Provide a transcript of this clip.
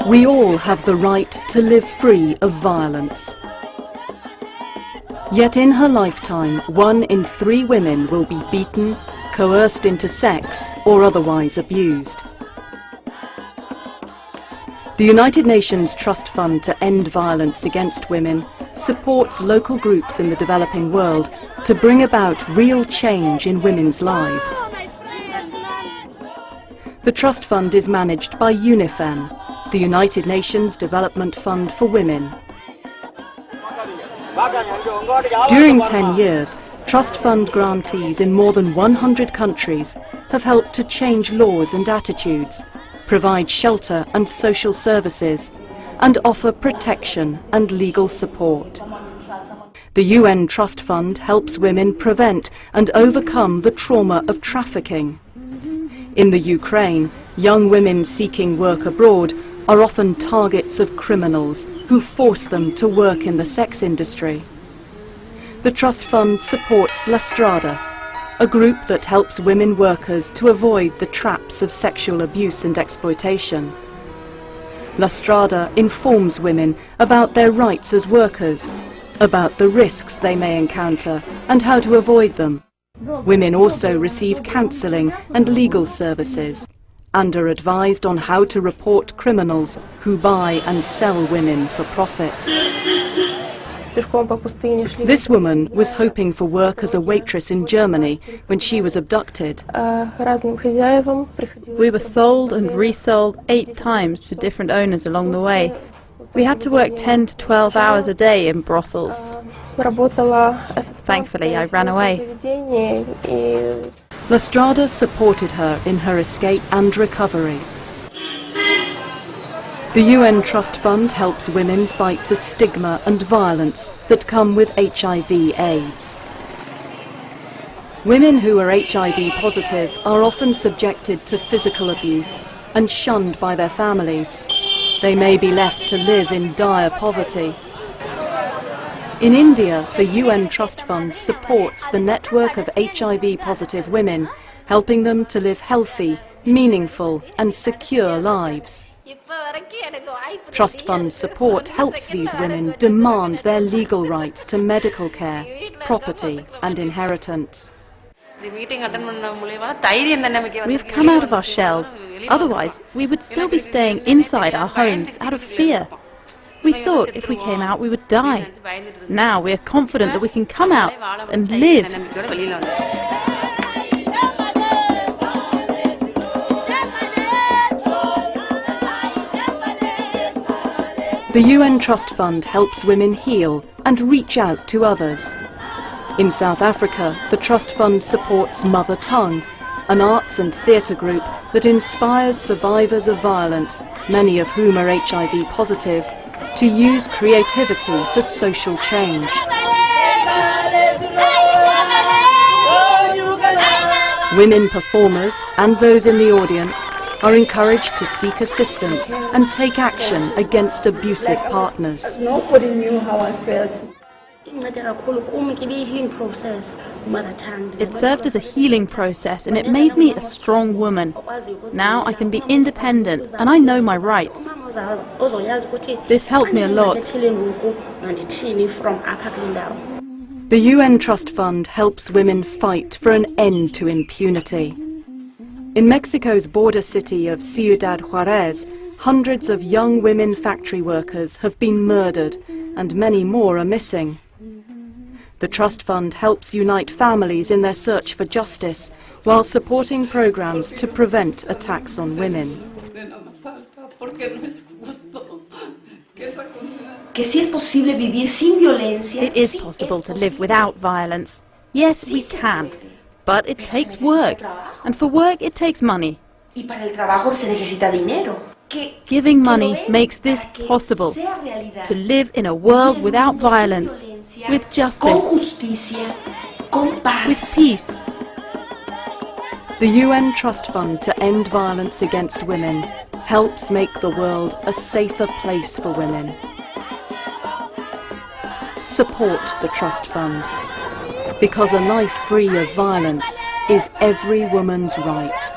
We all have the right to live free of violence. Yet in her lifetime, 1 in 3 women will be beaten, coerced into sex, or otherwise abused. The United Nations Trust Fund to End Violence Against Women supports local groups in the developing world to bring about real change in women's lives. The Trust Fund is managed by UNIFEM, the United Nations Development Fund for Women. During 10 years, Trust Fund grantees in more than 100 countries have helped to change laws and attitudes, provide shelter and social services, and offer protection and legal support. The UN Trust Fund helps women prevent and overcome the trauma of trafficking. In the Ukraine, young women seeking work abroad are often targets of criminals who force them to work in the sex industry. The Trust Fund supports La Strada, a group that helps women workers to avoid the traps of sexual abuse and exploitation. La Strada informs women about their rights as workers, about the risks they may encounter and how to avoid them. Women also receive counselling and legal services and are advised on how to report criminals who buy and sell women for profit. This woman was hoping for work as a waitress in Germany when she was abducted. We were sold and resold 8 times to different owners along the way. We had to work 10 to 12 hours a day in brothels. Thankfully, I ran away. La Strada supported her in her escape and recovery. The UN Trust Fund helps women fight the stigma and violence that come with HIV/AIDS. Women who are HIV positive are often subjected to physical abuse and shunned by their families. They may be left to live in dire poverty. In India, the UN Trust Fund supports the network of HIV positive women, helping them to live healthy, meaningful and secure lives. Trust Fund support helps these women demand their legal rights to medical care, property and inheritance. We've come out of our shells. Otherwise, we would still be staying inside our homes out of fear. We thought if we came out we would die. Now we are confident that we can come out and live. The UN Trust Fund helps women heal and reach out to others. In South Africa, the Trust Fund supports Mother Tongue, an arts and theatre group that inspires survivors of violence, many of whom are HIV positive, to use creativity for social change. Women performers and those in the audience are encouraged to seek assistance and take action against abusive partners. Nobody knew how I felt. It served as a healing process and it made me a strong woman. Now I can be independent and I know my rights. This helped me a lot. The UN Trust Fund helps women fight for an end to impunity. In Mexico's border city of Ciudad Juarez, hundreds of young women factory workers have been murdered and many more are missing. The Trust Fund helps unite families in their search for justice while supporting programs to prevent attacks on women. It is possible to live without violence. Yes, we can. But it takes work, and for work it takes money. Giving money makes this possible, to live in a world without violence, with justice, with peace. The UN Trust Fund to End Violence Against Women helps make the world a safer place for women. Support the Trust Fund, because a life free of violence is every woman's right.